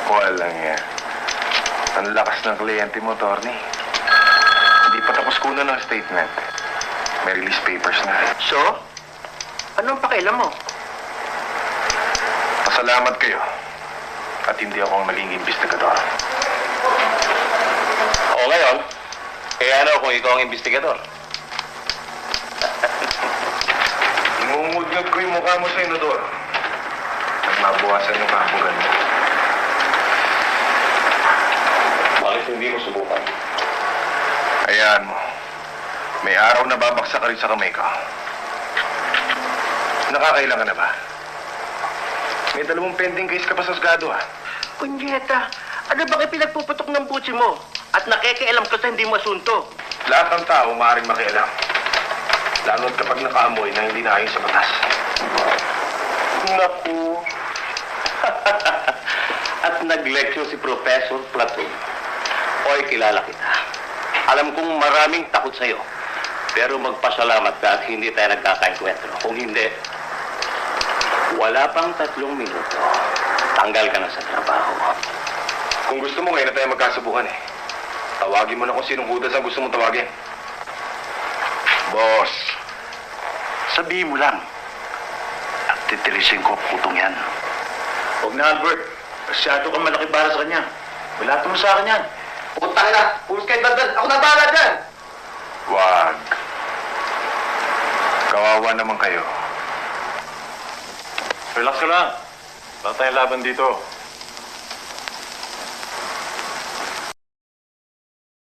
Walang yan. Ang lakas ng kliyente mo, Torny. Hindi pa tapos kunan ng statement. May release papers na. So? Anong pakialam mo? Pasalamat kayo. At hindi ako ang naging investigador. O ngayon, ano kung ikaw ang investigador? Ngungudgad ko yung mukha mo sa inodor. Nang mabuwasan yung kabugan mo. Bakit hindi mo subukan? Ayan mo. May araw na babaksak ka rin sa kamay ko. Nakakailan ka na ba? May 2 pending case ka pa sa Osgado, ha? Kunyeta, ano bang ipinagpuputok ng butsi mo? At nakikialam ka sa hindi mo asunto? Lahat ng tao maaaring makialam. Lalo't kapag nakaamoy na hindi naayon sa batas. Naku. At nag-lecture si Professor Platon. Oy, kilala kita. Alam kong maraming takot sa'yo. Pero magpasalamat ka at hindi tayo nagkakaenkwentro. Kung hindi, wala pang 3 minuto. Tanggal ka na sa trabaho. Kung gusto mo, ngayon na tayo magkasubukan, eh. Tawagin mo na kung sinong hudas ang gusto mong tawagin. Boss, sabihin mo lang. At titirisin ko putong yan. Huwag na, Albert. Masyado kang malaki para sa kanya. Wala mo sa akin yan. Putang na! Pulos kayo dandan! Ako na bahala dyan! Wag. Kawawa naman kayo. Relax ka lang. Wala tayong laban dito.